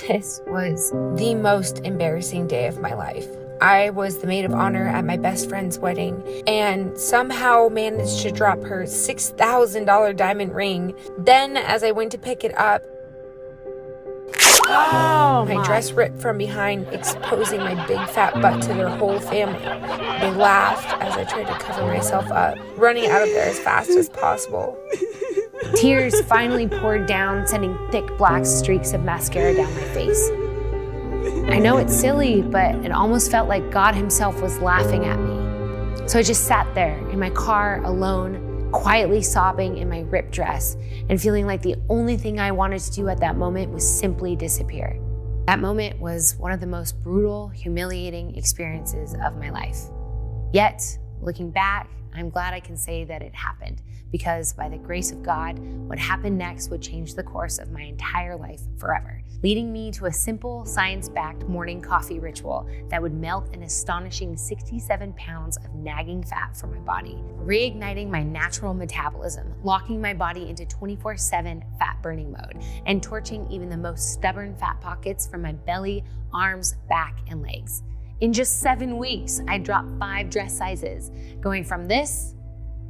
This was the most embarrassing day of my life. I was the maid of honor at my best friend's wedding and somehow managed to drop her $6,000 diamond ring. Then, as I went to pick it up, my dress ripped from behind, exposing my big fat butt to their whole family. They laughed as I tried to cover myself up, running out of there as fast as possible. Tears finally poured down, sending thick black streaks of mascara down my face. I know it's silly, but it almost felt like God himself was laughing at me. So I just sat there in my car alone, quietly sobbing in my ripped dress and feeling like the only thing I wanted to do at that moment was simply disappear. That moment was one of the most brutal, humiliating experiences of my life. Yet, looking back, I'm glad I can say that it happened, because by the grace of God, what happened next would change the course of my entire life forever, leading me to a simple, science-backed morning coffee ritual that would melt an astonishing 67 pounds of nagging fat from my body, reigniting my natural metabolism, locking my body into 24/7 fat-burning mode, and torching even the most stubborn fat pockets from my belly, arms, back, and legs. In just 7 weeks, I dropped 5 dress sizes, going from this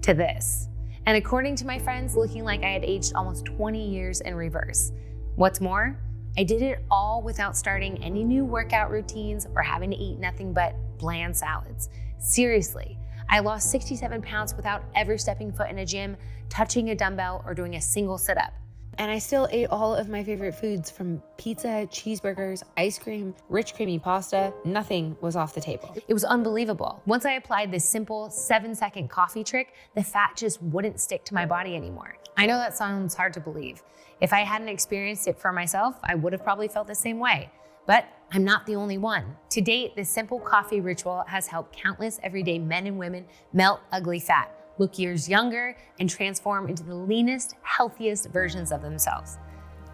to this. And according to my friends, looking like I had aged almost 20 years in reverse. What's more, I did it all without starting any new workout routines or having to eat nothing but bland salads. Seriously, I lost 67 pounds without ever stepping foot in a gym, touching a dumbbell, or doing a single sit-up. And I still ate all of my favorite foods, from pizza, cheeseburgers, ice cream, rich creamy pasta. Nothing was off the table. It was unbelievable. Once I applied this simple 7-second coffee trick, the fat just wouldn't stick to my body anymore. I know that sounds hard to believe. If I hadn't experienced it for myself, I would have probably felt the same way. But I'm not the only one. To date, this simple coffee ritual has helped countless everyday men and women melt ugly fat, look years younger, and transform into the leanest, healthiest versions of themselves.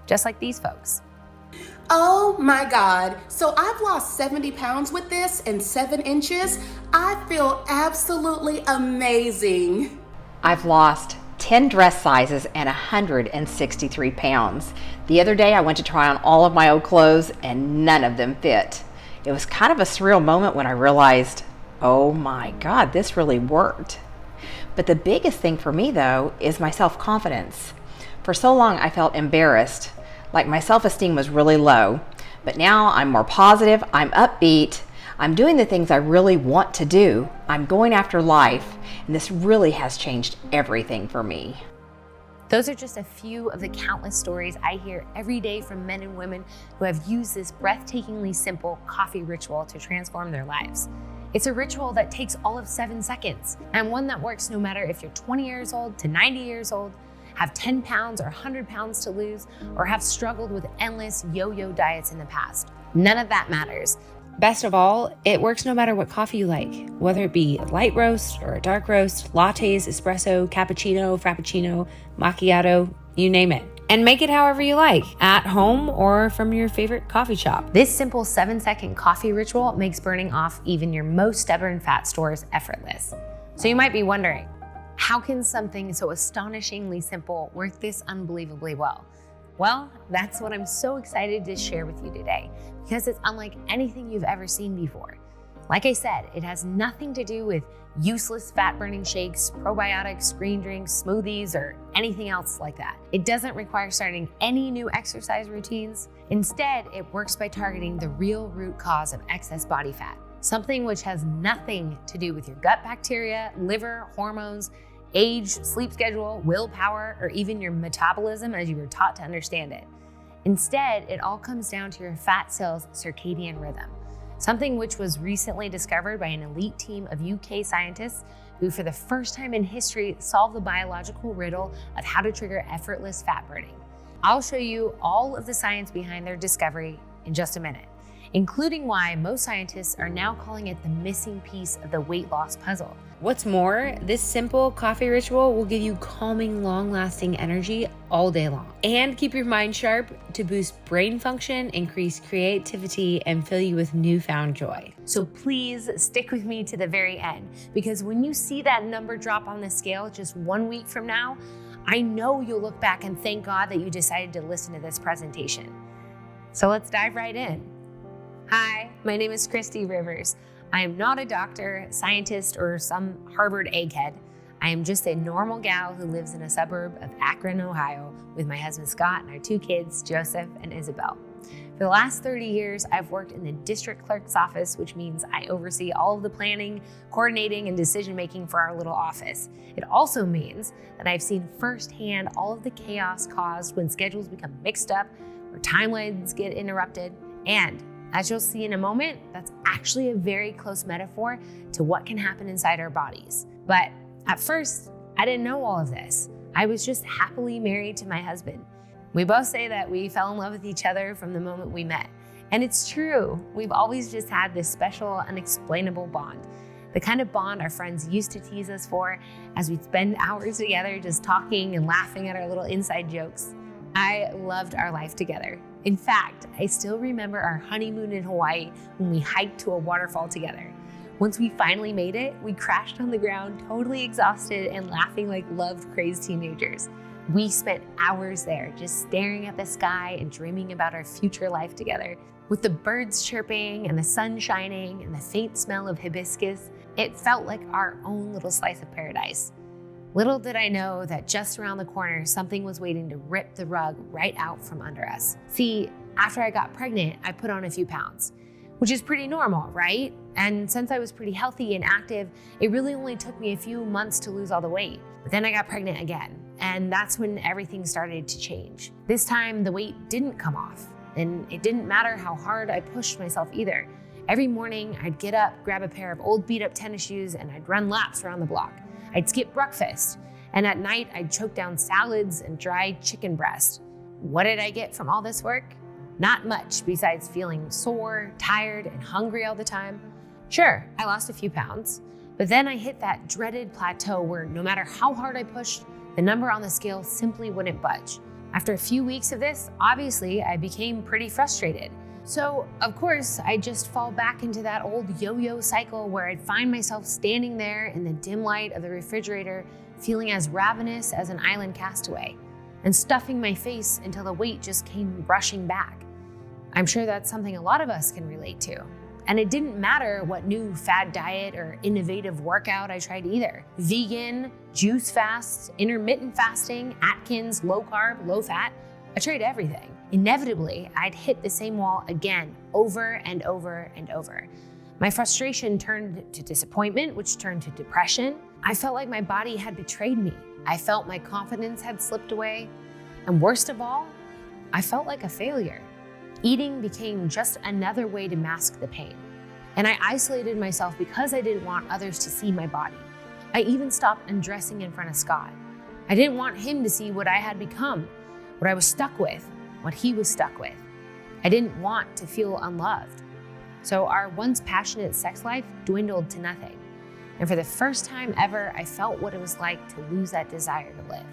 Just like these folks. Oh my God. So I've lost 70 pounds with this in 7 inches. I feel absolutely amazing. I've lost 10 dress sizes and 163 pounds. The other day I went to try on all of my old clothes and none of them fit. It was kind of a surreal moment when I realized, oh my God, this really worked. But the biggest thing for me, though, is my self-confidence. For so long, I felt embarrassed, like my self-esteem was really low. But now I'm more positive, I'm upbeat, I'm doing the things I really want to do, I'm going after life, and this really has changed everything for me. Those are just a few of the countless stories I hear every day from men and women who have used this breathtakingly simple coffee ritual to transform their lives. It's a ritual that takes all of 7 seconds, and one that works no matter if you're 20 years old to 90 years old, have 10 pounds or 100 pounds to lose, or have struggled with endless yo-yo diets in the past. None of that matters. Best of all, it works no matter what coffee you like, whether it be a light roast or a dark roast, lattes, espresso, cappuccino, frappuccino, macchiato, you name it. And make it however you like, at home or from your favorite coffee shop. This simple 7-second coffee ritual makes burning off even your most stubborn fat stores effortless. So you might be wondering, how can something so astonishingly simple work this unbelievably well? Well, that's what I'm so excited to share with you today, because it's unlike anything you've ever seen before. Like I said, it has nothing to do with useless fat-burning shakes, probiotics, green drinks, smoothies, or anything else like that. It doesn't require starting any new exercise routines. Instead, it works by targeting the real root cause of excess body fat, something which has nothing to do with your gut bacteria, liver, hormones, age, sleep schedule, willpower, or even your metabolism as you were taught to understand it. Instead, it all comes down to your fat cells' circadian rhythm, something which was recently discovered by an elite team of UK scientists who, for the first time in history, solved the biological riddle of how to trigger effortless fat burning. I'll show you all of the science behind their discovery in just a minute, including why most scientists are now calling it the missing piece of the weight loss puzzle. What's more, this simple coffee ritual will give you calming, long-lasting energy all day long and keep your mind sharp to boost brain function, increase creativity, and fill you with newfound joy. So please stick with me to the very end, because when you see that number drop on the scale just 1 week from now, I know you'll look back and thank God that you decided to listen to this presentation. So let's dive right in. Hi, my name is Christy Rivers. I am not a doctor, scientist, or some Harvard egghead. I am just a normal gal who lives in a suburb of Akron, Ohio, with my husband Scott and our 2 kids, Joseph and Isabel. For the last 30 years, I've worked in the district clerk's office, which means I oversee all of the planning, coordinating, and decision-making for our little office. It also means that I've seen firsthand all of the chaos caused when schedules become mixed up or timelines get interrupted. And as you'll see in a moment, that's actually a very close metaphor to what can happen inside our bodies. But at first, I didn't know all of this. I was just happily married to my husband. We both say that we fell in love with each other from the moment we met. And it's true. We've always just had this special, unexplainable bond. The kind of bond our friends used to tease us for as we'd spend hours together just talking and laughing at our little inside jokes. I loved our life together. In fact, I still remember our honeymoon in Hawaii when we hiked to a waterfall together. Once we finally made it, we crashed on the ground, totally exhausted and laughing like love-crazed teenagers. We spent hours there just staring at the sky and dreaming about our future life together. With the birds chirping and the sun shining and the faint smell of hibiscus, it felt like our own little slice of paradise. Little did I know that just around the corner, something was waiting to rip the rug right out from under us. See, after I got pregnant, I put on a few pounds, which is pretty normal, right? And since I was pretty healthy and active, it really only took me a few months to lose all the weight. But then I got pregnant again, and that's when everything started to change. This time, the weight didn't come off, and it didn't matter how hard I pushed myself either. Every morning, I'd get up, grab a pair of old beat-up tennis shoes, and I'd run laps around the block. I'd skip breakfast, and at night, I'd choke down salads and dried chicken breast. What did I get from all this work? Not much, besides feeling sore, tired, and hungry all the time. Sure, I lost a few pounds, but then I hit that dreaded plateau where no matter how hard I pushed, the number on the scale simply wouldn't budge. After a few weeks of this, obviously, I became pretty frustrated. So, of course, I'd just fall back into that old yo-yo cycle where I'd find myself standing there in the dim light of the refrigerator, feeling as ravenous as an island castaway, and stuffing my face until the weight just came rushing back. I'm sure that's something a lot of us can relate to. And it didn't matter what new fad diet or innovative workout I tried either. Vegan, juice fasts, intermittent fasting, Atkins, low carb, low fat. I tried everything. Inevitably, I'd hit the same wall again, over and over and over. My frustration turned to disappointment, which turned to depression. I felt like my body had betrayed me. I felt my confidence had slipped away. And worst of all, I felt like a failure. Eating became just another way to mask the pain. And I isolated myself because I didn't want others to see my body. I even stopped undressing in front of Scott. I didn't want him to see what I had become, what I was stuck with, what he was stuck with. I didn't want to feel unloved. So our once passionate sex life dwindled to nothing. And for the first time ever, I felt what it was like to lose that desire to live.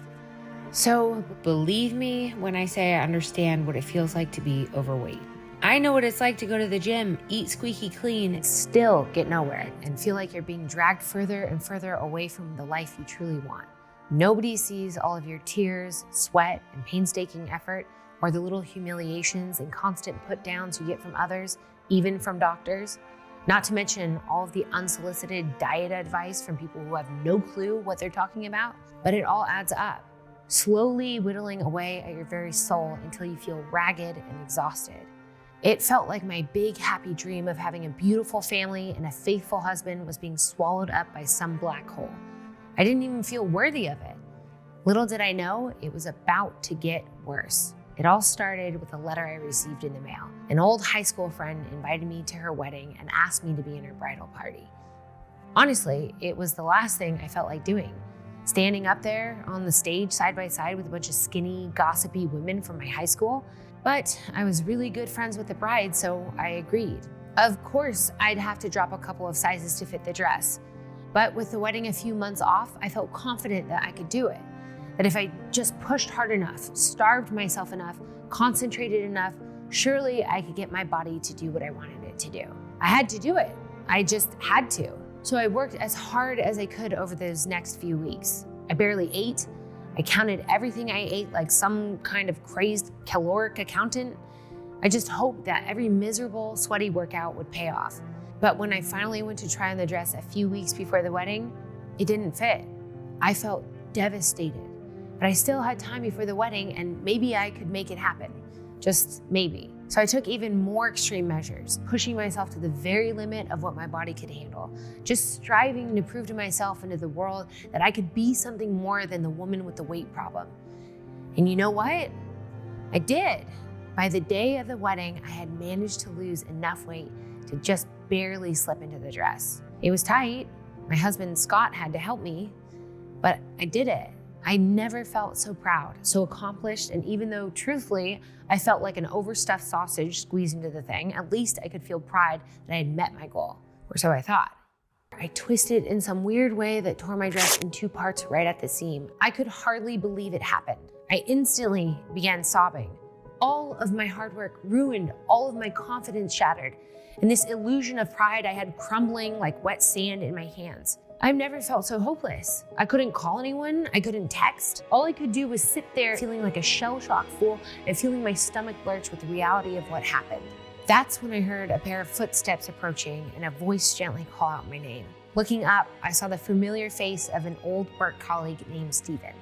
So believe me when I say I understand what it feels like to be overweight. I know what it's like to go to the gym, eat squeaky clean, and still get nowhere and feel like you're being dragged further and further away from the life you truly want. Nobody sees all of your tears, sweat, and painstaking effort, or the little humiliations and constant put-downs you get from others, even from doctors. Not to mention all of the unsolicited diet advice from people who have no clue what they're talking about, but it all adds up, slowly whittling away at your very soul until you feel ragged and exhausted. It felt like my big happy dream of having a beautiful family and a faithful husband was being swallowed up by some black hole. I didn't even feel worthy of it. Little did I know, it was about to get worse. It all started with a letter I received in the mail. An old high school friend invited me to her wedding and asked me to be in her bridal party. Honestly, it was the last thing I felt like doing. Standing up there on the stage side by side with a bunch of skinny, gossipy women from my high school. But I was really good friends with the bride, so I agreed. Of course, I'd have to drop a couple of sizes to fit the dress. But with the wedding a few months off, I felt confident that I could do it. That if I just pushed hard enough, starved myself enough, concentrated enough, surely I could get my body to do what I wanted it to do. I had to do it. I just had to. So I worked as hard as I could over those next few weeks. I barely ate. I counted everything I ate like some kind of crazed caloric accountant. I just hoped that every miserable, sweaty workout would pay off. But when I finally went to try on the dress a few weeks before the wedding, it didn't fit. I felt devastated, but I still had time before the wedding and maybe I could make it happen. Just maybe. So I took even more extreme measures, pushing myself to the very limit of what my body could handle, just striving to prove to myself and to the world that I could be something more than the woman with the weight problem. And you know what? I did. By the day of the wedding, I had managed to lose enough weight to just barely slip into the dress. It was tight. My husband, Scott, had to help me, but I did it. I never felt so proud, so accomplished, and even though, truthfully, I felt like an overstuffed sausage squeezed into the thing, at least I could feel pride that I had met my goal, or so I thought. I twisted in some weird way that tore my dress in 2 parts right at the seam. I could hardly believe it happened. I instantly began sobbing. All of my hard work ruined, all of my confidence shattered, and this illusion of pride I had crumbling like wet sand in my hands. I've never felt so hopeless. I couldn't call anyone, I couldn't text. All I could do was sit there feeling like a shell-shocked fool and feeling my stomach lurch with the reality of what happened. That's when I heard a pair of footsteps approaching and a voice gently call out my name. Looking up, I saw the familiar face of an old work colleague named Steven.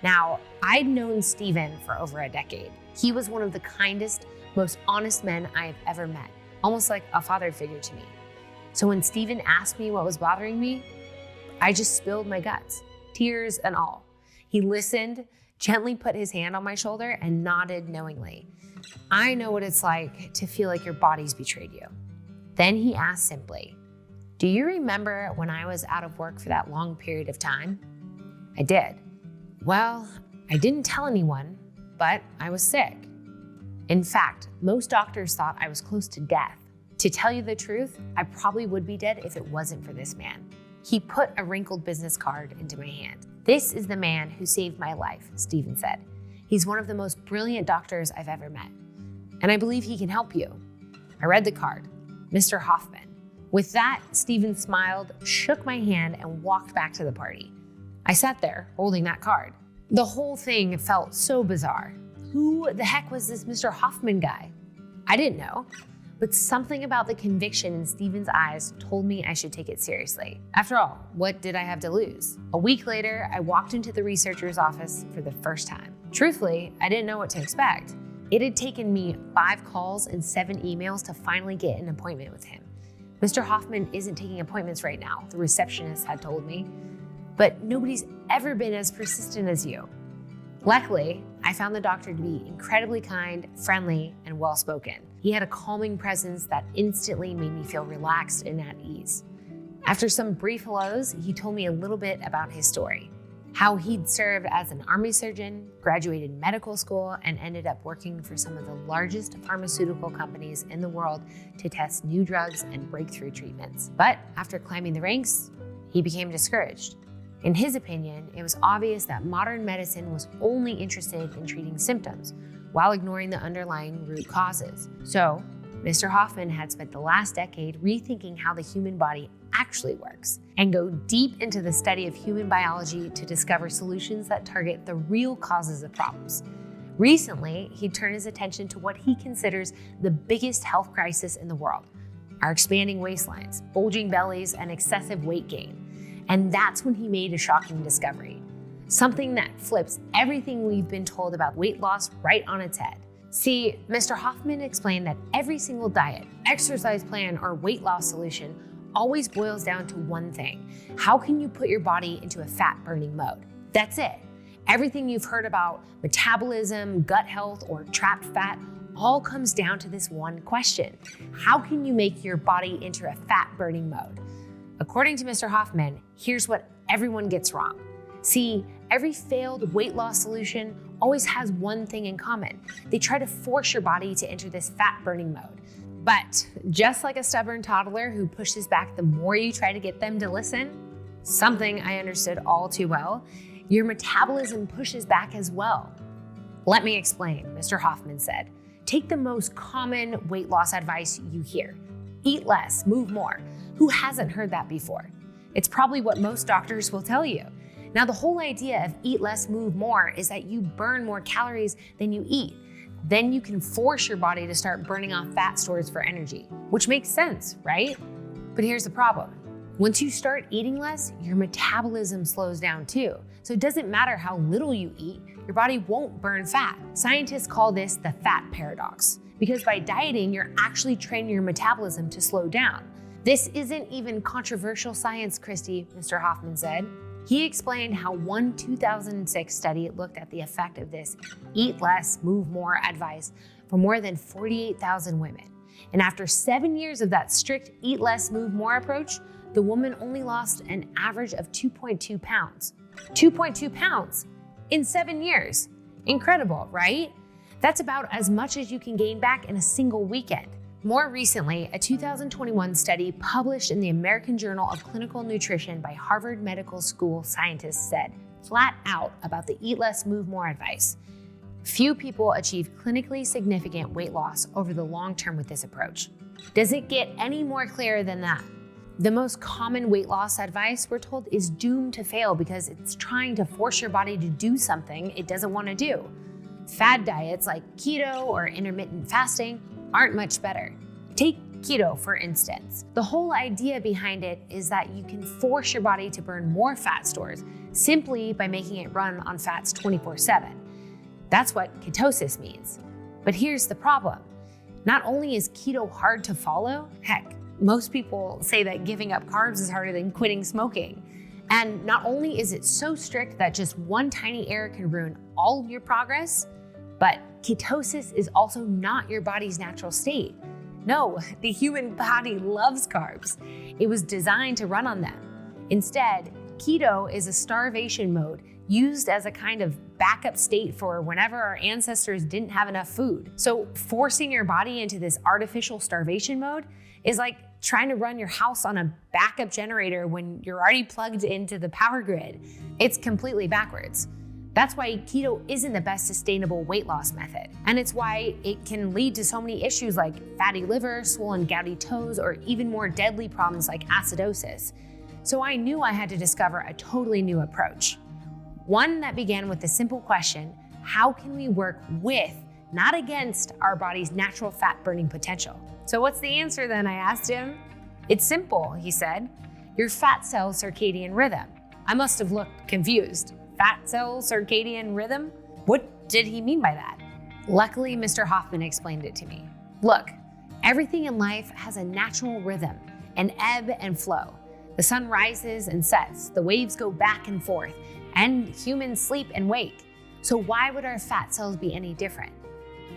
Now, I'd known Steven for over a decade. He was one of the kindest, most honest men I have ever met, almost like a father figure to me. So when Steven asked me what was bothering me, I just spilled my guts, tears and all. He listened, gently put his hand on my shoulder and nodded knowingly. I know what it's like to feel like your body's betrayed you. Then he asked simply, "Do you remember when I was out of work for that long period of time?" I did. Well, I didn't tell anyone, but I was sick. In fact, most doctors thought I was close to death. To tell you the truth, I probably would be dead if it wasn't for this man. He put a wrinkled business card into my hand. "This is the man who saved my life," Steven said. "He's one of the most brilliant doctors I've ever met, and I believe he can help you." I read the card, Mr. Hoffman. With that, Steven smiled, shook my hand, and walked back to the party. I sat there, holding that card. The whole thing felt so bizarre. Who the heck was this Mr. Hoffman guy? I didn't know. But something about the conviction in Steven's eyes told me I should take it seriously. After all, what did I have to lose? A week later, I walked into the researcher's office for the first time. Truthfully, I didn't know what to expect. It had taken me 5 calls and 7 emails to finally get an appointment with him. Mr. Hoffman isn't taking appointments right now, the receptionist had told me, but nobody's ever been as persistent as you. Luckily, I found the doctor to be incredibly kind, friendly, and well-spoken. He had a calming presence that instantly made me feel relaxed and at ease. After some brief hellos, he told me a little bit about his story, how he'd served as an army surgeon, graduated medical school, and ended up working for some of the largest pharmaceutical companies in the world to test new drugs and breakthrough treatments. But after climbing the ranks, he became discouraged. In his opinion, it was obvious that modern medicine was only interested in treating symptoms while ignoring the underlying root causes. So, Mr. Hoffman had spent the last decade rethinking how the human body actually works and go deep into the study of human biology to discover solutions that target the real causes of problems. Recently, he turned his attention to what he considers the biggest health crisis in the world: our expanding waistlines, bulging bellies, and excessive weight gain. And that's when he made a shocking discovery, something that flips everything we've been told about weight loss right on its head. See, Mr. Hoffman explained that every single diet, exercise plan, or weight loss solution always boils down to one thing: how can you put your body into a fat-burning mode? That's it. Everything you've heard about metabolism, gut health, or trapped fat all comes down to this one question: how can you make your body into a fat-burning mode? According to Mr. Hoffman, here's what everyone gets wrong. See, every failed weight loss solution always has one thing in common. They try to force your body to enter this fat-burning mode. But just like a stubborn toddler who pushes back the more you try to get them to listen, something I understood all too well, your metabolism pushes back as well. Let me explain, Mr. Hoffman said. Take the most common weight loss advice you hear. Eat less, move more. Who hasn't heard that before? It's probably what most doctors will tell you. Now, the whole idea of eat less, move more is that you burn more calories than you eat. then you can force your body to start burning off fat stores for energy, which makes sense, right? But here's the problem. Once you start eating less, your metabolism slows down too. So it doesn't matter how little you eat, your body won't burn fat. Scientists call this the fat paradox, because by dieting, you're actually training your metabolism to slow down. This isn't even controversial science, Christy, Mr. Hoffman said. He explained how one 2006 study looked at the effect of this eat less, move more advice for more than 48,000 women. And after 7 years of that strict eat less, move more approach, the woman only lost an average of 2.2 pounds. 2.2 pounds in 7 years. Incredible, right? That's about as much as you can gain back in a single weekend. More recently, a 2021 study published in the American Journal of Clinical Nutrition by Harvard Medical School scientists said flat out about the eat less, move more advice. Few people achieve clinically significant weight loss over the long term with this approach. Does it get any more clear than that? The most common weight loss advice, we're told, is doomed to fail because it's trying to force your body to do something it doesn't want to do. Fad diets like keto or intermittent fasting aren't much better. Take keto, for instance. The whole idea behind it is that you can force your body to burn more fat stores simply by making it run on fats 24/7. That's what ketosis means. But here's the problem. Not only is keto hard to follow, heck, most people say that giving up carbs is harder than quitting smoking. And not only is it so strict that just one tiny error can ruin all of your progress, but ketosis is also not your body's natural state. No, the human body loves carbs. It was designed to run on them. Instead, keto is a starvation mode used as a kind of backup state for whenever our ancestors didn't have enough food. So forcing your body into this artificial starvation mode is like trying to run your house on a backup generator when you're already plugged into the power grid. It's completely backwards. That's why keto isn't the best sustainable weight loss method. And it's why it can lead to so many issues like fatty liver, swollen gouty toes, or even more deadly problems like acidosis. So I knew I had to discover a totally new approach. One that began with the simple question, how can we work with, not against, our body's natural fat burning potential? So what's the answer then, I asked him. It's simple, he said. Your fat cell circadian rhythm. I must have looked confused. Fat cell circadian rhythm? What did he mean by that? Luckily, Mr. Hoffman explained it to me. Look, everything in life has a natural rhythm, an ebb and flow. The sun rises and sets, the waves go back and forth, and humans sleep and wake. So why would our fat cells be any different?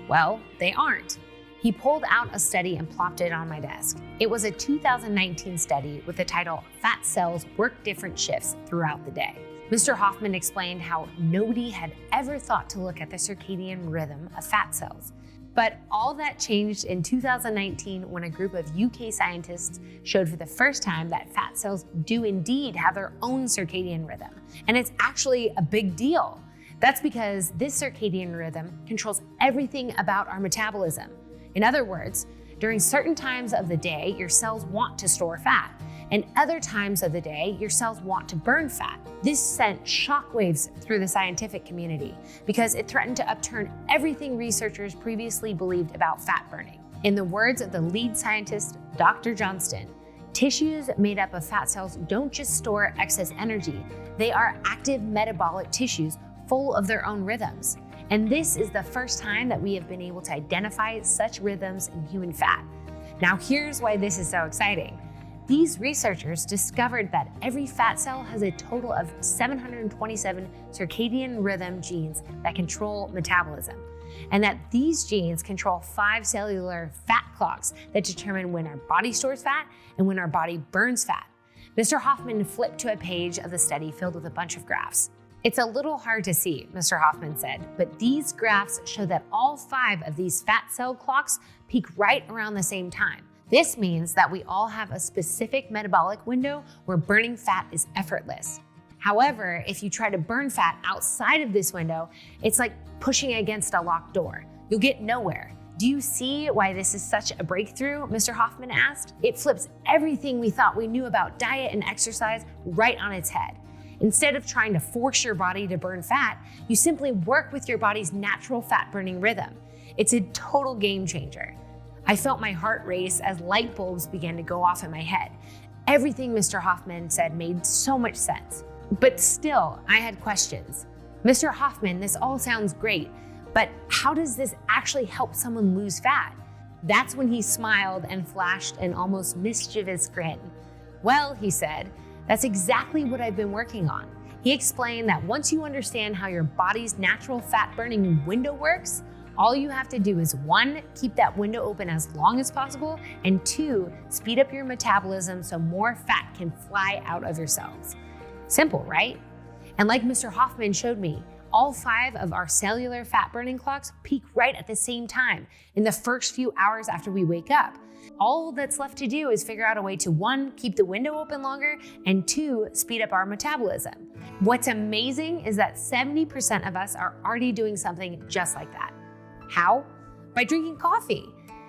Well, they aren't. He pulled out a study and plopped it on my desk. It was a 2019 study with the title, Fat Cells Work Different Shifts Throughout the Day. Mr. Hoffman explained how nobody had ever thought to look at the circadian rhythm of fat cells. But all that changed in 2019 when a group of UK scientists showed for the first time that fat cells do indeed have their own circadian rhythm. And it's actually a big deal. That's because this circadian rhythm controls everything about our metabolism. In other words, during certain times of the day, your cells want to store fat, and other times of the day, your cells want to burn fat. This sent shockwaves through the scientific community because it threatened to upturn everything researchers previously believed about fat burning. In the words of the lead scientist, Dr. Johnston, tissues made up of fat cells don't just store excess energy, they are active metabolic tissues full of their own rhythms. And this is the first time that we have been able to identify such rhythms in human fat. Now here's why this is so exciting. These researchers discovered that every fat cell has a total of 727 circadian rhythm genes that control metabolism, and that these genes control 5 cellular fat clocks that determine when our body stores fat and when our body burns fat. Mr. Hoffman flipped to a page of the study filled with a bunch of graphs. It's a little hard to see, Mr. Hoffman said, but these graphs show that all 5 of these fat cell clocks peak right around the same time. This means that we all have a specific metabolic window where burning fat is effortless. However, if you try to burn fat outside of this window, it's like pushing against a locked door. You'll get nowhere. Do you see why this is such a breakthrough? Mr. Hoffman asked. It flips everything we thought we knew about diet and exercise right on its head. Instead of trying to force your body to burn fat, you simply work with your body's natural fat-burning rhythm. It's a total game changer. I felt my heart race as light bulbs began to go off in my head. Everything Mr. Hoffman said made so much sense. But still, I had questions. Mr. Hoffman, this all sounds great, but how does this actually help someone lose fat? That's when he smiled and flashed an almost mischievous grin. Well, he said, that's exactly what I've been working on. He explained that once you understand how your body's natural fat-burning window works, all you have to do is 1, keep that window open as long as possible, and 2, speed up your metabolism so more fat can fly out of your cells. Simple, right? And like Mr. Hoffman showed me, all 5 of our cellular fat-burning clocks peak right at the same time in the first few hours after we wake up. All that's left to do is figure out a way to 1, keep the window open longer, and 2, speed up our metabolism. What's amazing is that 70% of us are already doing something just like that. How? By drinking coffee.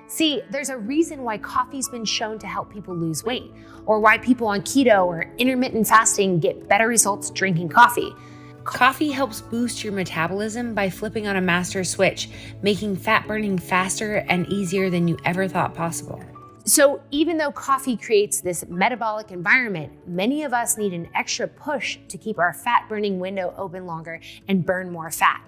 See, there's a reason why coffee's been shown to help people lose weight, or why people on keto or intermittent fasting get better results drinking coffee. Coffee helps boost your metabolism by flipping on a master switch, making fat burning faster and easier than you ever thought possible. So even though coffee creates this metabolic environment, many of us need an extra push to keep our fat burning window open longer and burn more fat.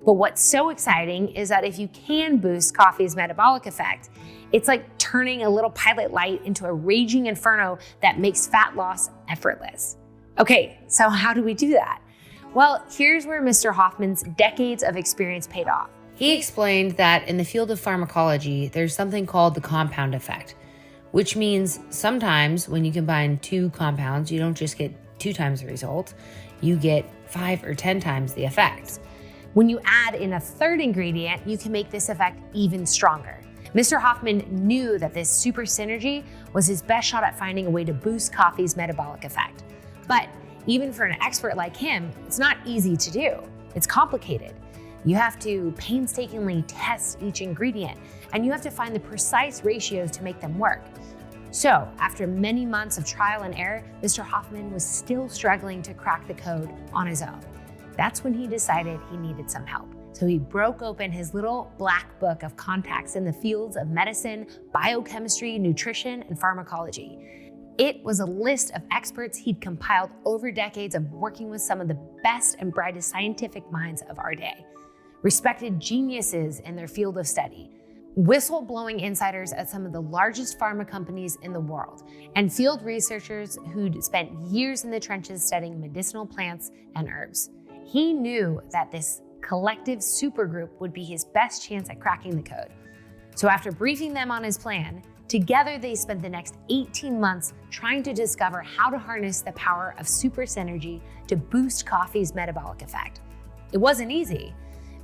But what's so exciting is that if you can boost coffee's metabolic effect, it's like turning a little pilot light into a raging inferno that makes fat loss effortless. Okay, so how do we do that? Well, here's where Mr. Hoffman's decades of experience paid off. He explained that in the field of pharmacology, there's something called the compound effect, which means sometimes when you combine 2 compounds, you don't just get 2 times the result, you get 5 or 10 times the effect. When you add in a 3rd ingredient, you can make this effect even stronger. Mr. Hoffman knew that this super synergy was his best shot at finding a way to boost coffee's metabolic effect. But even for an expert like him, it's not easy to do. It's complicated. You have to painstakingly test each ingredient, and you have to find the precise ratios to make them work. So, after many months of trial and error, Mr. Hoffman was still struggling to crack the code on his own. That's when he decided he needed some help. So he broke open his little black book of contacts in the fields of medicine, biochemistry, nutrition, and pharmacology. It was a list of experts he'd compiled over decades of working with some of the best and brightest scientific minds of our day, respected geniuses in their field of study, whistle-blowing insiders at some of the largest pharma companies in the world, and field researchers who'd spent years in the trenches studying medicinal plants and herbs. He knew that this collective supergroup would be his best chance at cracking the code. So after briefing them on his plan, together they spent the next 18 months trying to discover how to harness the power of super synergy to boost coffee's metabolic effect. It wasn't easy,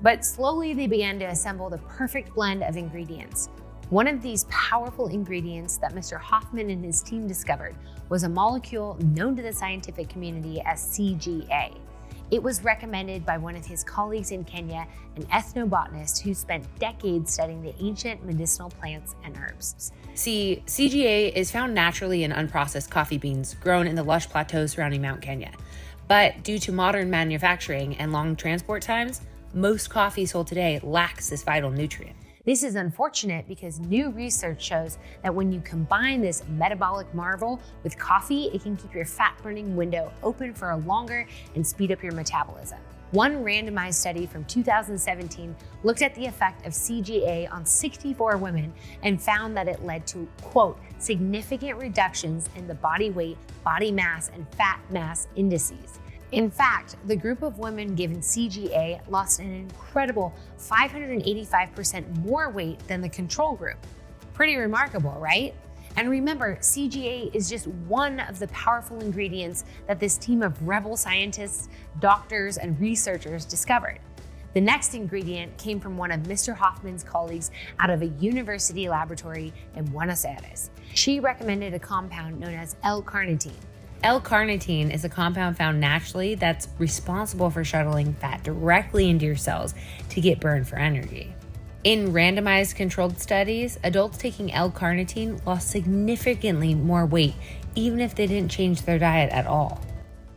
but slowly they began to assemble the perfect blend of ingredients. One of these powerful ingredients that Mr. Hoffman and his team discovered was a molecule known to the scientific community as CGA. It was recommended by one of his colleagues in Kenya, an ethnobotanist who spent decades studying the ancient medicinal plants and herbs. See, CGA is found naturally in unprocessed coffee beans grown in the lush plateaus surrounding Mount Kenya. But due to modern manufacturing and long transport times, most coffee sold today lacks this vital nutrient. This is unfortunate because new research shows that when you combine this metabolic marvel with coffee, it can keep your fat-burning window open for a longer and speed up your metabolism. One randomized study from 2017 looked at the effect of CGA on 64 women and found that it led to, quote, significant reductions in the body weight, body mass, and fat mass indices. In fact, the group of women given CGA lost an incredible 585% more weight than the control group. Pretty remarkable, right? And remember, CGA is just one of the powerful ingredients that this team of rebel scientists, doctors, and researchers discovered. The next ingredient came from one of Mr. Hoffman's colleagues out of a university laboratory in Buenos Aires. She recommended a compound known as L-carnitine. L-carnitine is a compound found naturally that's responsible for shuttling fat directly into your cells to get burned for energy. In randomized controlled studies, adults taking L-carnitine lost significantly more weight, even if they didn't change their diet at all.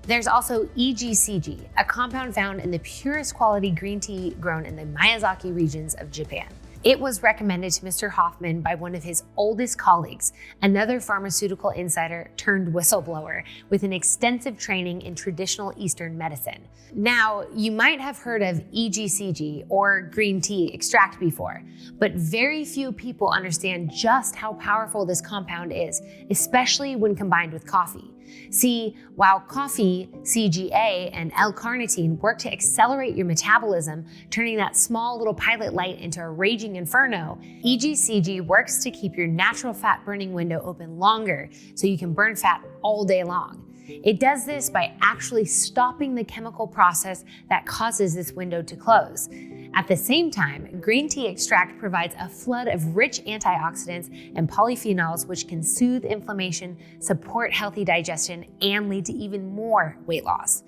There's also EGCG, a compound found in the purest quality green tea grown in the Miyazaki regions of Japan. It was recommended to Mr. Hoffman by one of his oldest colleagues, another pharmaceutical insider turned whistleblower with an extensive training in traditional Eastern medicine. Now, you might have heard of EGCG or green tea extract before, but very few people understand just how powerful this compound is, especially when combined with coffee. See, while coffee, CGA, and L-carnitine work to accelerate your metabolism, turning that small little pilot light into a raging inferno, EGCG works to keep your natural fat burning window open longer so you can burn fat all day long. It does this by actually stopping the chemical process that causes this window to close. At the same time, green tea extract provides a flood of rich antioxidants and polyphenols which can soothe inflammation, support healthy digestion, and lead to even more weight loss.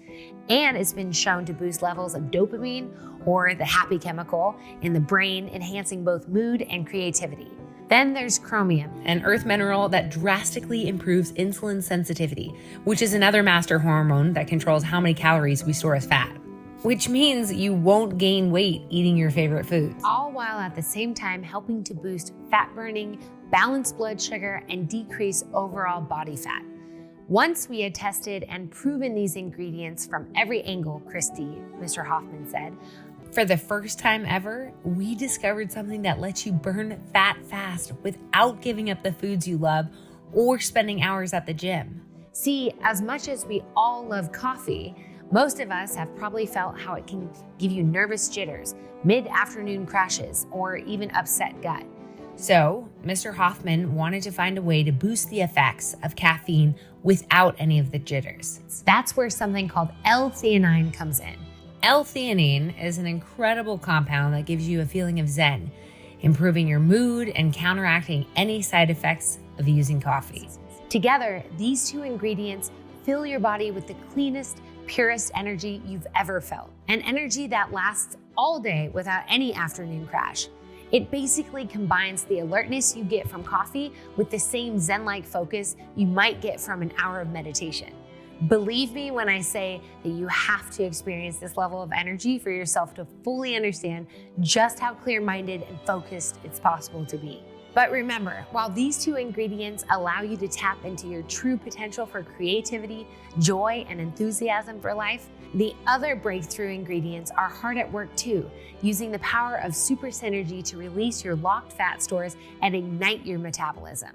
And it's been shown to boost levels of dopamine, or the happy chemical, in the brain, enhancing both mood and creativity. Then there's chromium, an earth mineral that drastically improves insulin sensitivity, which is another master hormone that controls how many calories we store as fat. Which means you won't gain weight eating your favorite foods. All while at the same time helping to boost fat burning, balance blood sugar, and decrease overall body fat. Once we had tested and proven these ingredients from every angle, Christy, Mr. Hoffman said, for the first time ever, we discovered something that lets you burn fat fast without giving up the foods you love or spending hours at the gym. See, as much as we all love coffee, most of us have probably felt how it can give you nervous jitters, mid-afternoon crashes, or even upset gut. So, Mr. Hoffman wanted to find a way to boost the effects of caffeine without any of the jitters. That's where something called L-theanine comes in. L-theanine is an incredible compound that gives you a feeling of zen, improving your mood and counteracting any side effects of using coffee. Together, these two ingredients fill your body with the cleanest, purest energy you've ever felt. An energy that lasts all day without any afternoon crash. It basically combines the alertness you get from coffee with the same zen-like focus you might get from an hour of meditation. Believe me when I say that you have to experience this level of energy for yourself to fully understand just how clear-minded and focused it's possible to be. But remember, while these two ingredients allow you to tap into your true potential for creativity, joy, and enthusiasm for life, the other breakthrough ingredients are hard at work too, using the power of super synergy to release your locked fat stores and ignite your metabolism.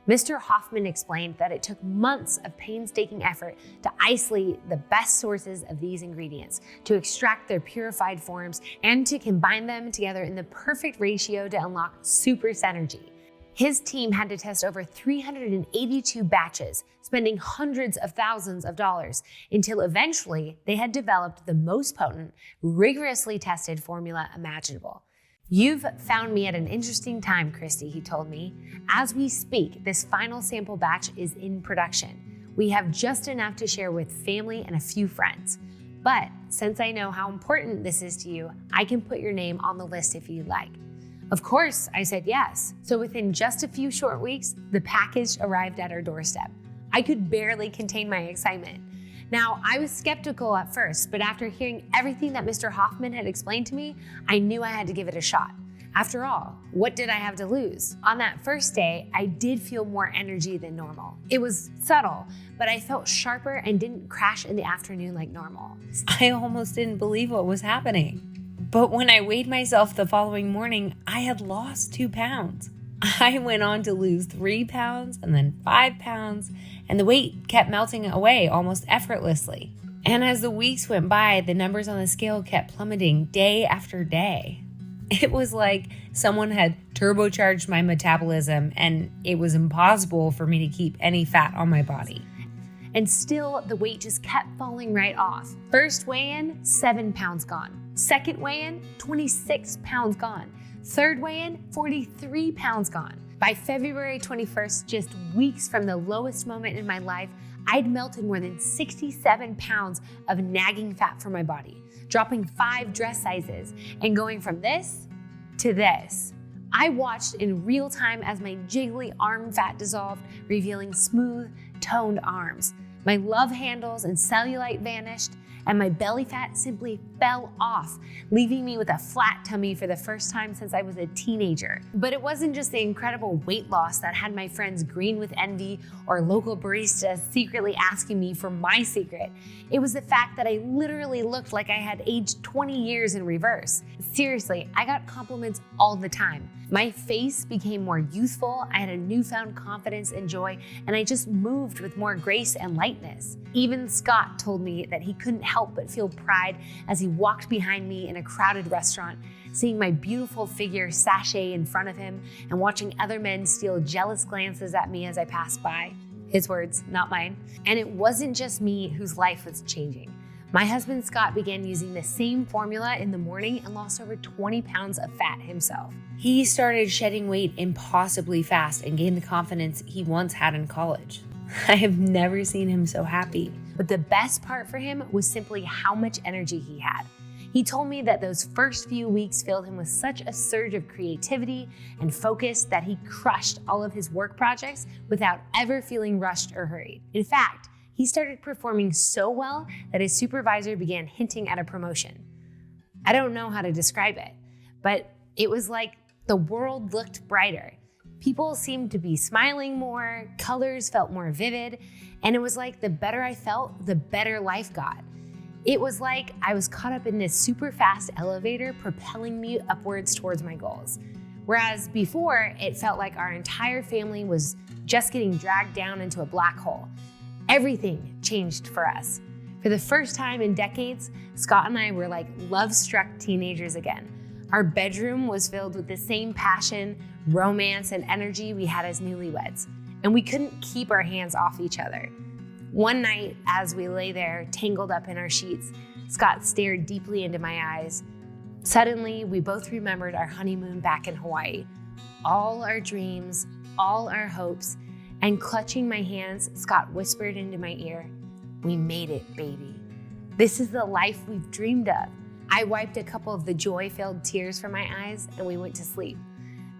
Mr. Hoffman explained that it took months of painstaking effort to isolate the best sources of these ingredients, to extract their purified forms, and to combine them together in the perfect ratio to unlock super synergy. His team had to test over 382 batches, spending hundreds of thousands of dollars, until eventually they had developed the most potent, rigorously tested formula imaginable. You've found me at an interesting time, Christy, he told me. As we speak, this final sample batch is in production. We have just enough to share with family and a few friends. But since I know how important this is to you, I can put your name on the list if you'd like. Of course, I said yes. So within just a few short weeks, the package arrived at our doorstep. I could barely contain my excitement. Now, I was skeptical at first, but after hearing everything that Mr. Hoffman had explained to me, I knew I had to give it a shot. After all, what did I have to lose? On that first day, I did feel more energy than normal. It was subtle, but I felt sharper and didn't crash in the afternoon like normal. I almost didn't believe what was happening. But when I weighed myself the following morning, I had lost 2 pounds. I went on to lose 3 pounds and then 5 pounds, and the weight kept melting away almost effortlessly. And as the weeks went by, the numbers on the scale kept plummeting day after day. It was like someone had turbocharged my metabolism, and it was impossible for me to keep any fat on my body. And still, the weight just kept falling right off. First weigh-in, 7 pounds gone. Second weigh-in, 26 pounds gone. Third weigh-in, 43 pounds gone. By February 21st, just weeks from the lowest moment in my life, I'd melted more than 67 pounds of nagging fat from my body, dropping 5 dress sizes and going from this to this. I watched in real time as my jiggly arm fat dissolved, revealing smooth, toned arms. My love handles and cellulite vanished, and my belly fat simply fell off, leaving me with a flat tummy for the first time since I was a teenager. But it wasn't just the incredible weight loss that had my friends green with envy or local baristas secretly asking me for my secret. It was the fact that I literally looked like I had aged 20 years in reverse. Seriously, I got compliments all the time. My face became more youthful, I had a newfound confidence and joy, and I just moved with more grace and lightness. Even Scott told me that he couldn't help but feel pride as he walked behind me in a crowded restaurant, seeing my beautiful figure sashay in front of him and watching other men steal jealous glances at me as I passed by. His words, not mine. And it wasn't just me whose life was changing. My husband Scott began using the same formula in the morning and lost over 20 pounds of fat himself. He started shedding weight impossibly fast and gained the confidence he once had in college. I have never seen him so happy. But the best part for him was simply how much energy he had. He told me that those first few weeks filled him with such a surge of creativity and focus that he crushed all of his work projects without ever feeling rushed or hurried. In fact, he started performing so well that his supervisor began hinting at a promotion. I don't know how to describe it, but it was like the world looked brighter. People seemed to be smiling more, colors felt more vivid, and it was like the better I felt, the better life got. It was like I was caught up in this super fast elevator propelling me upwards towards my goals. Whereas before, it felt like our entire family was just getting dragged down into a black hole. Everything changed for us. For the first time in decades, Scott and I were like love-struck teenagers again. Our bedroom was filled with the same passion, romance, and energy we had as newlyweds, and we couldn't keep our hands off each other. One night, as we lay there, tangled up in our sheets, Scott stared deeply into my eyes. Suddenly, we both remembered our honeymoon back in Hawaii, all our dreams, all our hopes, and clutching my hands, Scott whispered into my ear, "We made it, baby. This is the life we've dreamed of." I wiped a couple of the joy-filled tears from my eyes and we went to sleep.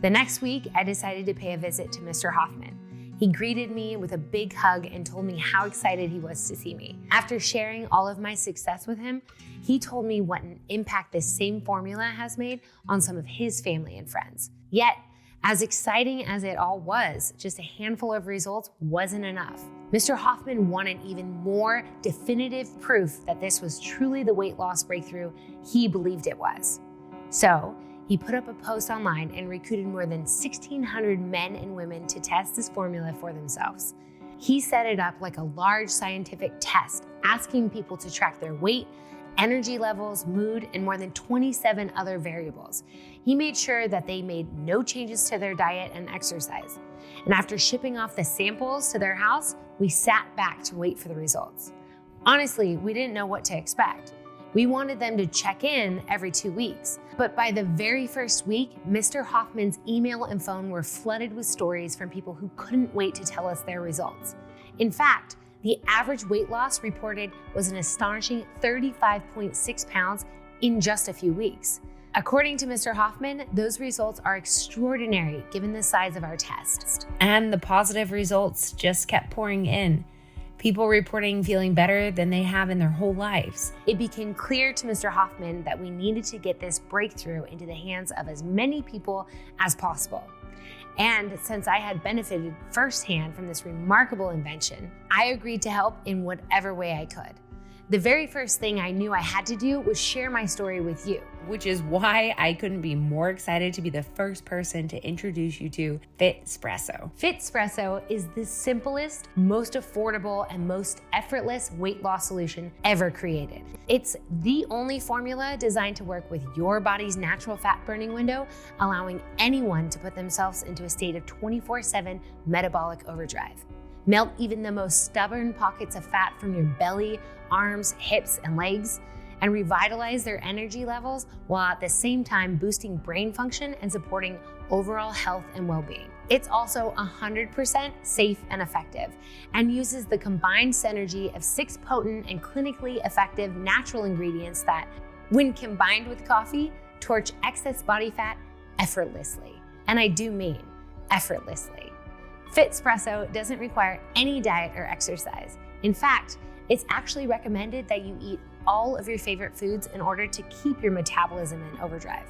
The next week, I decided to pay a visit to Mr. Hoffman. He greeted me with a big hug and told me how excited he was to see me. After sharing all of my success with him, he told me what an impact this same formula has made on some of his family and friends. Yet, as exciting as it all was, just a handful of results wasn't enough. Mr. Hoffman wanted even more definitive proof that this was truly the weight loss breakthrough he believed it was. So he put up a post online and recruited more than 1,600 men and women to test this formula for themselves. He set it up like a large scientific test, asking people to track their weight, energy levels, mood, and more than 27 other variables. He made sure that they made no changes to their diet and exercise. And after shipping off the samples to their house, we sat back to wait for the results. Honestly, we didn't know what to expect. We wanted them to check in every 2 weeks. But by the very first week, Mr. Hoffman's email and phone were flooded with stories from people who couldn't wait to tell us their results. In fact, the average weight loss reported was an astonishing 35.6 pounds in just a few weeks. According to Mr. Hoffman, those results are extraordinary given the size of our test. And the positive results just kept pouring in. People reporting feeling better than they have in their whole lives. It became clear to Mr. Hoffman that we needed to get this breakthrough into the hands of as many people as possible. And since I had benefited firsthand from this remarkable invention, I agreed to help in whatever way I could. The very first thing I knew I had to do was share my story with you, which is why I couldn't be more excited to be the first person to introduce you to Fitspresso. Fitspresso is the simplest, most affordable, and most effortless weight loss solution ever created. It's the only formula designed to work with your body's natural fat burning window, allowing anyone to put themselves into a state of 24/7 metabolic overdrive. Melt even the most stubborn pockets of fat from your belly, arms, hips, and legs, and revitalize their energy levels while at the same time boosting brain function and supporting overall health and well-being. It's also 100% safe and effective and uses the combined synergy of 6 potent and clinically effective natural ingredients that, when combined with coffee, torch excess body fat effortlessly. And I do mean effortlessly. Fitspresso doesn't require any diet or exercise. In fact, it's actually recommended that you eat all of your favorite foods in order to keep your metabolism in overdrive.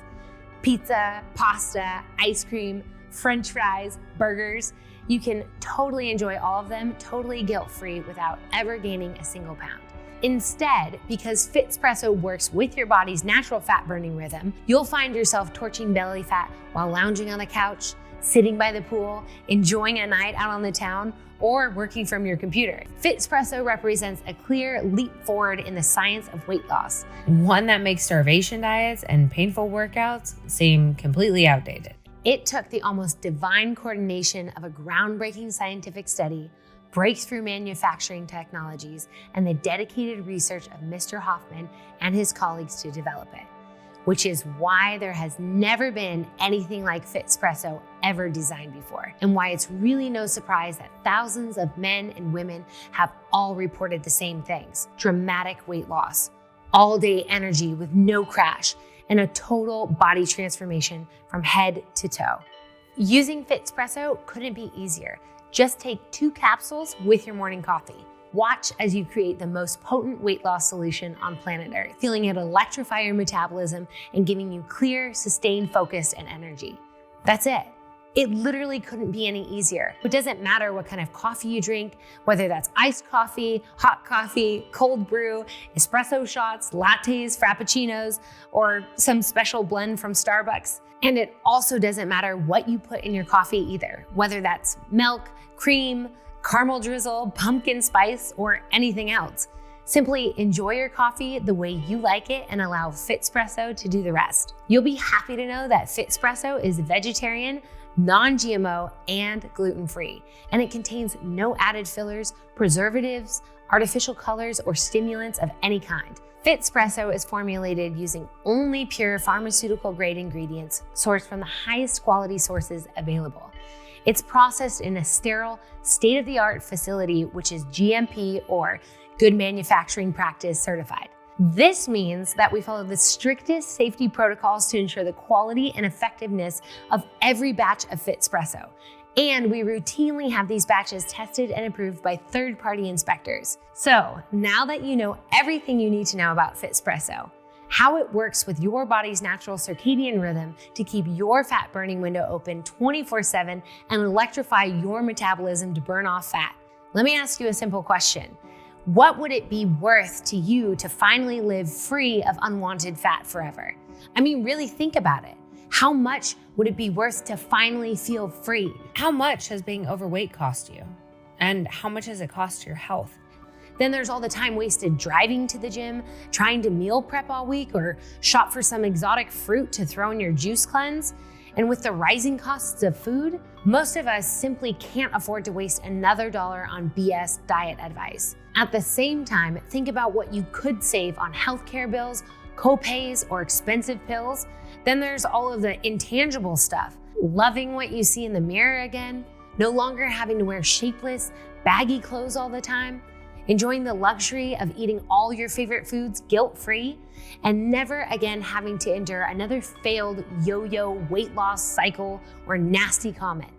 Pizza, pasta, ice cream, French fries, burgers. You can totally enjoy all of them totally guilt-free without ever gaining a single pound. Instead, because Fitspresso works with your body's natural fat burning rhythm, you'll find yourself torching belly fat while lounging on the couch, sitting by the pool, enjoying a night out on the town, or working from your computer. Fitspresso represents a clear leap forward in the science of weight loss. One that makes starvation diets and painful workouts seem completely outdated. It took the almost divine coordination of a groundbreaking scientific study, breakthrough manufacturing technologies, and the dedicated research of Mr. Hoffman and his colleagues to develop it, which is why there has never been anything like Fitspresso ever designed before, and why it's really no surprise that thousands of men and women have all reported the same things: dramatic weight loss, all-day energy with no crash, and a total body transformation from head to toe. Using Fitspresso couldn't be easier. Just take 2 capsules with your morning coffee. Watch as you create the most potent weight loss solution on planet Earth, feeling it electrify your metabolism and giving you clear, sustained focus and energy. That's it. It literally couldn't be any easier. It doesn't matter what kind of coffee you drink, whether that's iced coffee, hot coffee, cold brew, espresso shots, lattes, frappuccinos, or some special blend from Starbucks. And it also doesn't matter what you put in your coffee either, whether that's milk, cream, caramel drizzle, pumpkin spice, or anything else. Simply enjoy your coffee the way you like it and allow Fitspresso to do the rest. You'll be happy to know that Fitspresso is vegetarian, non-GMO, and gluten-free, and it contains no added fillers, preservatives, artificial colors, or stimulants of any kind. Fitspresso is formulated using only pure pharmaceutical-grade ingredients sourced from the highest quality sources available. It's processed in a sterile, state-of-the-art facility, which is GMP or Good Manufacturing Practice certified. This means that we follow the strictest safety protocols to ensure the quality and effectiveness of every batch of Fitspresso. And we routinely have these batches tested and approved by third-party inspectors. So now that you know everything you need to know about Fitspresso, how it works with your body's natural circadian rhythm to keep your fat burning window open 24/7 and electrify your metabolism to burn off fat, let me ask you a simple question. What would it be worth to you to finally live free of unwanted fat forever? I mean, really think about it. How much would it be worth to finally feel free? How much has being overweight cost you? And how much has it cost your health? Then there's all the time wasted driving to the gym, trying to meal prep all week, or shop for some exotic fruit to throw in your juice cleanse. And with the rising costs of food, most of us simply can't afford to waste another dollar on BS diet advice. At the same time, think about what you could save on healthcare bills, co-pays, or expensive pills. Then there's all of the intangible stuff. Loving what you see in the mirror again, no longer having to wear shapeless, baggy clothes all the time, enjoying the luxury of eating all your favorite foods guilt-free, and never again having to endure another failed yo-yo weight loss cycle or nasty comment.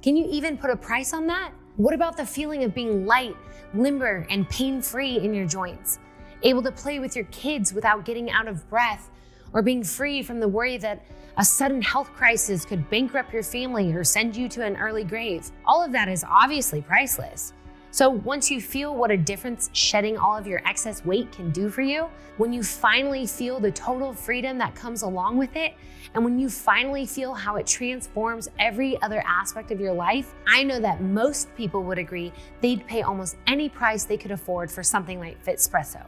Can you even put a price on that? What about the feeling of being light, limber, and pain-free in your joints? Able to play with your kids without getting out of breath, or being free from the worry that a sudden health crisis could bankrupt your family or send you to an early grave? All of that is obviously priceless. So once you feel what a difference shedding all of your excess weight can do for you, when you finally feel the total freedom that comes along with it, and when you finally feel how it transforms every other aspect of your life, I know that most people would agree they'd pay almost any price they could afford for something like Fitspresso.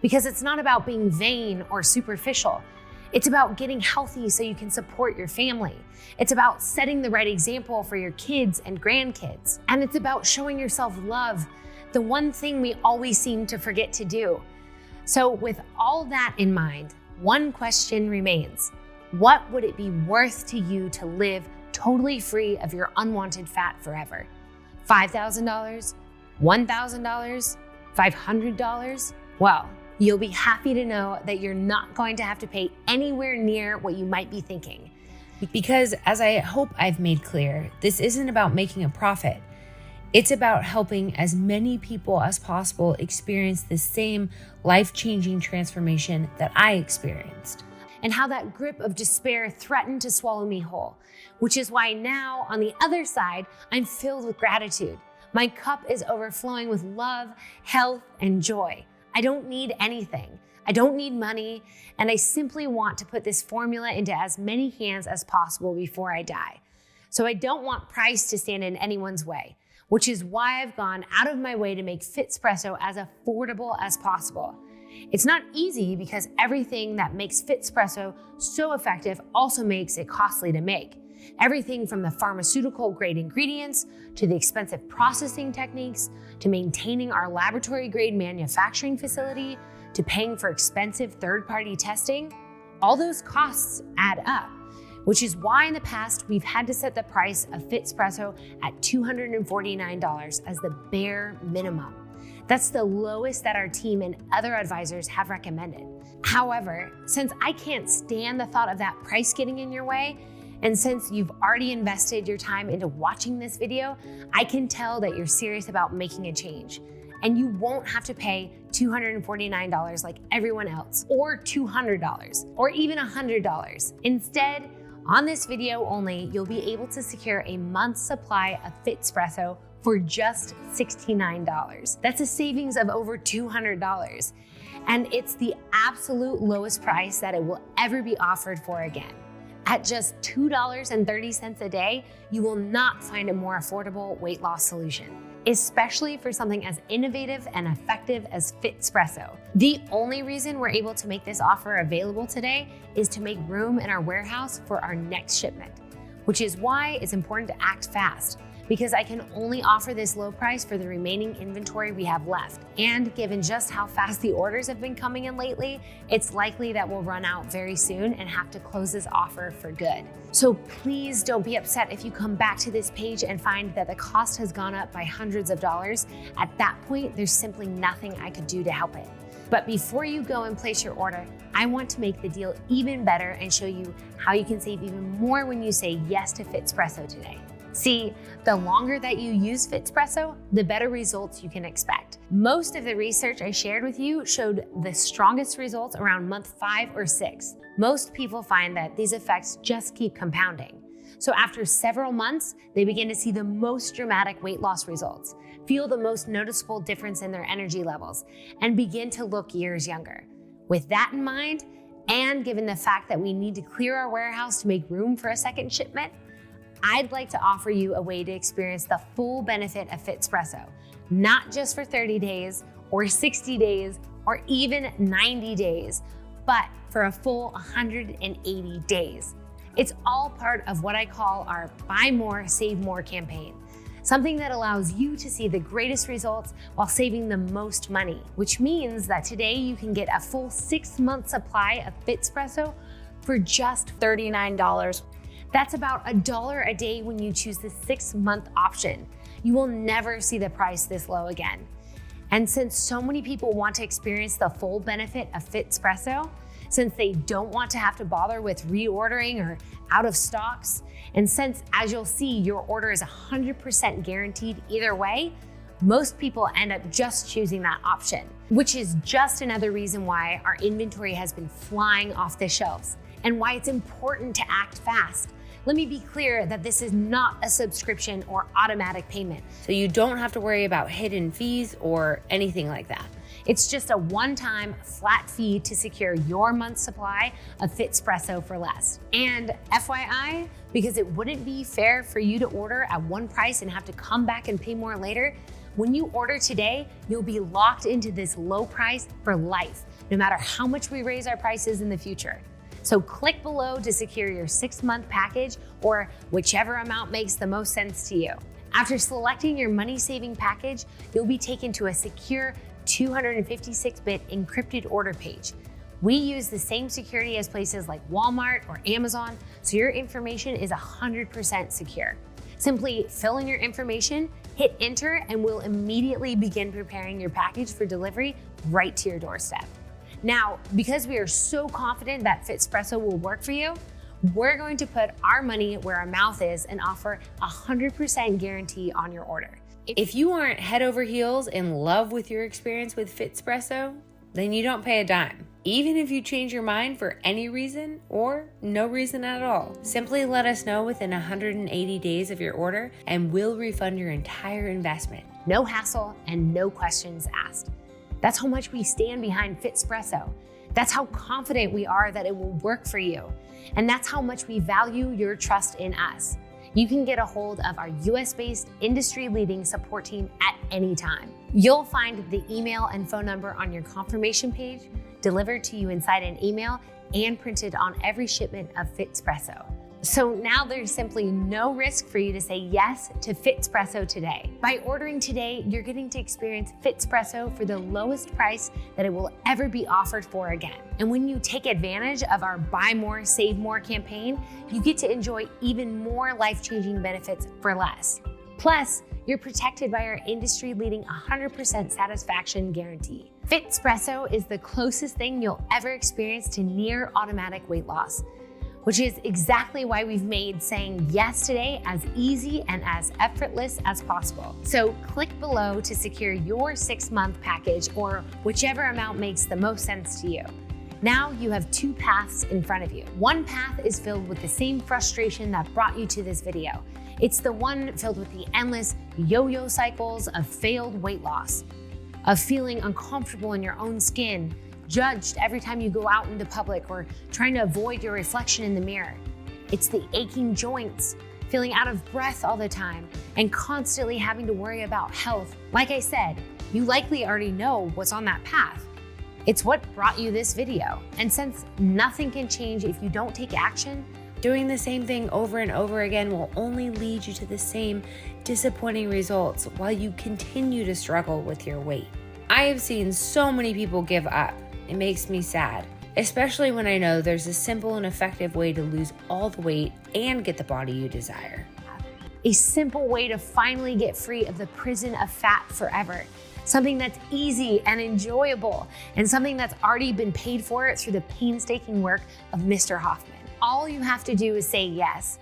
Because it's not about being vain or superficial. It's about getting healthy so you can support your family. It's about setting the right example for your kids and grandkids. And it's about showing yourself love, the one thing we always seem to forget to do. So with all that in mind, one question remains. What would it be worth to you to live totally free of your unwanted fat forever? $5,000? $1,000? $500? Well, you'll be happy to know that you're not going to have to pay anywhere near what you might be thinking. Because, as I hope I've made clear, this isn't about making a profit. It's about helping as many people as possible experience the same life-changing transformation that I experienced. And how that grip of despair threatened to swallow me whole, which is why now, on the other side, I'm filled with gratitude. My cup is overflowing with love, health, and joy. I don't need anything. I don't need money, and I simply want to put this formula into as many hands as possible before I die. So I don't want price to stand in anyone's way, which is why I've gone out of my way to make Fitspresso as affordable as possible. It's not easy because everything that makes Fitspresso so effective also makes it costly to make. Everything from the pharmaceutical grade ingredients to the expensive processing techniques to maintaining our laboratory grade manufacturing facility to paying for expensive third-party testing, all those costs add up, which is why in the past we've had to set the price of Fitspresso at $249 as the bare minimum. That's the lowest that our team and other advisors have recommended. However, since I can't stand the thought of that price getting in your way, and since you've already invested your time into watching this video, I can tell that you're serious about making a change. And you won't have to pay $249 like everyone else, or $200, or even $100. Instead, on this video only, you'll be able to secure a month's supply of Fitspresso for just $69. That's a savings of over $200. And it's the absolute lowest price that it will ever be offered for again. At just $2.30 a day, you will not find a more affordable weight loss solution, especially for something as innovative and effective as Fitspresso. The only reason we're able to make this offer available today is to make room in our warehouse for our next shipment, which is why it's important to act fast, because I can only offer this low price for the remaining inventory we have left. And given just how fast the orders have been coming in lately, it's likely that we'll run out very soon and have to close this offer for good. So please don't be upset if you come back to this page and find that the cost has gone up by hundreds of dollars. At that point, there's simply nothing I could do to help it. But before you go and place your order, I want to make the deal even better and show you how you can save even more when you say yes to Fitspresso today. See, the longer that you use Fitspresso, the better results you can expect. Most of the research I shared with you showed the strongest results around month 5 or 6. Most people find that these effects just keep compounding. So after several months, they begin to see the most dramatic weight loss results, feel the most noticeable difference in their energy levels, and begin to look years younger. With that in mind, and given the fact that we need to clear our warehouse to make room for a second shipment, I'd like to offer you a way to experience the full benefit of Fitspresso, not just for 30 days or 60 days or even 90 days, but for a full 180 days. It's all part of what I call our Buy More, Save More campaign, something that allows you to see the greatest results while saving the most money, which means that today you can get a full 6-month supply of Fitspresso for just $39. That's about $1 a day when you choose the 6-month option. You will never see the price this low again. And since so many people want to experience the full benefit of Fitspresso, since they don't want to have to bother with reordering or out of stocks, and since, as you'll see, your order is 100% guaranteed either way, most people end up just choosing that option, which is just another reason why our inventory has been flying off the shelves and why it's important to act fast. Let me be clear that this is not a subscription or automatic payment. So you don't have to worry about hidden fees or anything like that. It's just a one-time flat fee to secure your month's supply of Fitspresso for less. And FYI, because it wouldn't be fair for you to order at one price and have to come back and pay more later, when you order today, you'll be locked into this low price for life, no matter how much we raise our prices in the future. So click below to secure your 6-month package or whichever amount makes the most sense to you. After selecting your money-saving package, you'll be taken to a secure 256-bit encrypted order page. We use the same security as places like Walmart or Amazon, so your information is 100% secure. Simply fill in your information, hit enter, and we'll immediately begin preparing your package for delivery right to your doorstep. Now, because we are so confident that Fitspresso will work for you, we're going to put our money where our mouth is and offer a 100% guarantee on your order. If you aren't head over heels in love with your experience with Fitspresso, then you don't pay a dime. Even if you change your mind for any reason or no reason at all. Simply let us know within 180 days of your order and we'll refund your entire investment. No hassle and no questions asked. That's how much we stand behind Fitspresso. That's how confident we are that it will work for you. And that's how much we value your trust in us. You can get a hold of our US-based industry-leading support team at any time. You'll find the email and phone number on your confirmation page, delivered to you inside an email, and printed on every shipment of Fitspresso. So now there's simply no risk for you to say yes to Fitspresso today. By ordering today, you're getting to experience Fitspresso for the lowest price that it will ever be offered for again. And when you take advantage of our Buy More, Save More campaign, you get to enjoy even more life-changing benefits for less. Plus, you're protected by our industry-leading 100% satisfaction guarantee. Fitspresso is the closest thing you'll ever experience to near automatic weight loss, which is exactly why we've made saying yes today as easy and as effortless as possible. So click below to secure your 6-month package or whichever amount makes the most sense to you. Now you have 2 paths in front of you. One path is filled with the same frustration that brought you to this video. It's the one filled with the endless yo-yo cycles of failed weight loss, of feeling uncomfortable in your own skin, judged every time you go out into public, or trying to avoid your reflection in the mirror. It's the aching joints, feeling out of breath all the time, and constantly having to worry about health. Like I said, you likely already know what's on that path. It's what brought you this video. And since nothing can change if you don't take action, doing the same thing over and over again will only lead you to the same disappointing results while you continue to struggle with your weight. I have seen so many people give up. It makes me sad, especially when I know there's a simple and effective way to lose all the weight and get the body you desire. A simple way to finally get free of the prison of fat forever. Something that's easy and enjoyable, and something that's already been paid for through the painstaking work of Mr. Hoffman. All you have to do is say yes.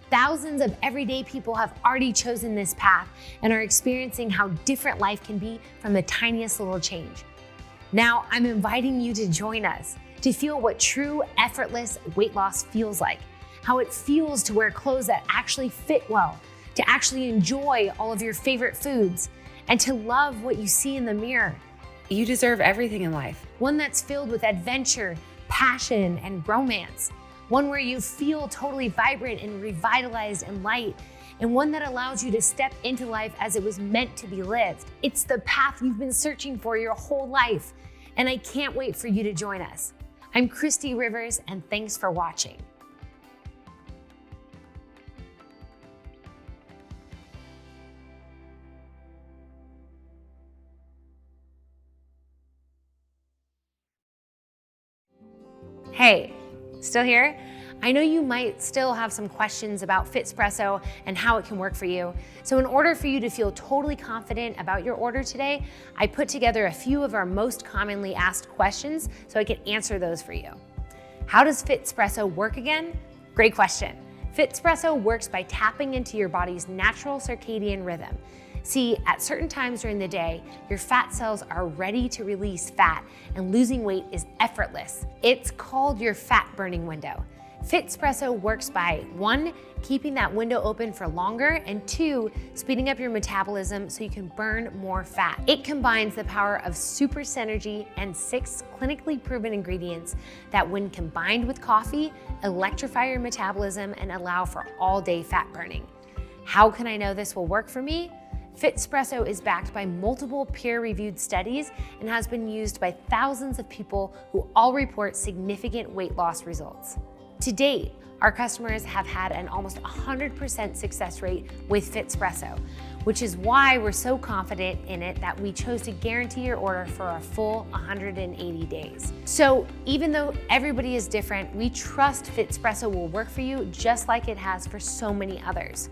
Thousands of everyday people have already chosen this path and are experiencing how different life can be from the tiniest little change. Now, I'm inviting you to join us, to feel what true, effortless weight loss feels like, how it feels to wear clothes that actually fit well, to actually enjoy all of your favorite foods, and to love what you see in the mirror. You deserve everything in life. One that's filled with adventure, passion, and romance. One where you feel totally vibrant and revitalized and light, and one that allows you to step into life as it was meant to be lived. It's the path you've been searching for your whole life, and I can't wait for you to join us. I'm Christy Rivers, and thanks for watching. Hey, still here? I know you might still have some questions about Fitspresso and how it can work for you. So in order for you to feel totally confident about your order today, I put together a few of our most commonly asked questions so I can answer those for you. How does Fitspresso work again? Great question. Fitspresso works by tapping into your body's natural circadian rhythm. See, at certain times during the day, your fat cells are ready to release fat and losing weight is effortless. It's called your fat burning window. Fitspresso works by 1, keeping that window open for longer, and 2, speeding up your metabolism so you can burn more fat. It combines the power of super synergy and 6 clinically proven ingredients that, when combined with coffee, electrify your metabolism and allow for all-day fat burning. How can I know this will work for me? Fitspresso is backed by multiple peer-reviewed studies and has been used by thousands of people who all report significant weight loss results. To date, our customers have had an almost 100% success rate with Fitspresso, which is why we're so confident in it that we chose to guarantee your order for a full 180 days. So even though everybody is different, we trust Fitspresso will work for you just like it has for so many others.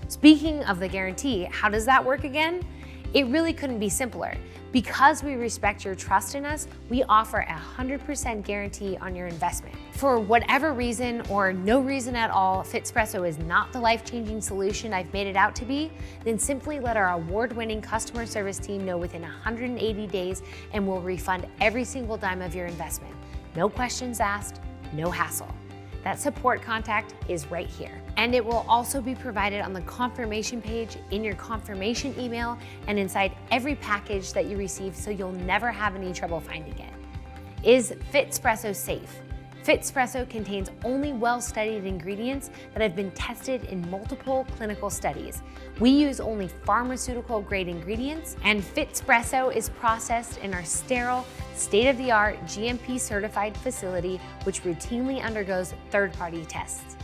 Speaking of the guarantee, how does that work again? It really couldn't be simpler. Because we respect your trust in us, we offer a 100% guarantee on your investment. For whatever reason or no reason at all, Fitspresso is not the life-changing solution I've made it out to be, then simply let our award-winning customer service team know within 180 days and we'll refund every single dime of your investment. No questions asked, no hassle. That support contact is right here. And it will also be provided on the confirmation page, in your confirmation email, and inside every package that you receive, so you'll never have any trouble finding it. Is Fitspresso safe? Fitspresso contains only well-studied ingredients that have been tested in multiple clinical studies. We use only pharmaceutical-grade ingredients, and Fitspresso is processed in our sterile, state-of-the-art, GMP-certified facility, which routinely undergoes third-party tests.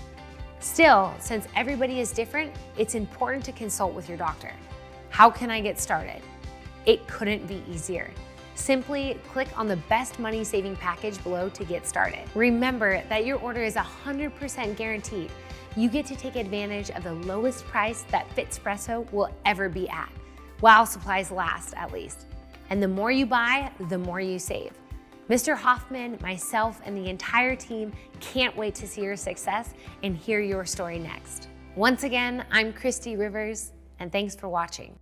Still, since everybody is different, it's important to consult with your doctor. How can I get started? It couldn't be easier. Simply click on the best money-saving package below to get started. Remember that your order is 100% guaranteed. You get to take advantage of the lowest price that Fitspresso will ever be at, while supplies last at least. And the more you buy, the more you save. Mr. Hoffman, myself, and the entire team can't wait to see your success and hear your story next. Once again, I'm Christy Rivers, and thanks for watching.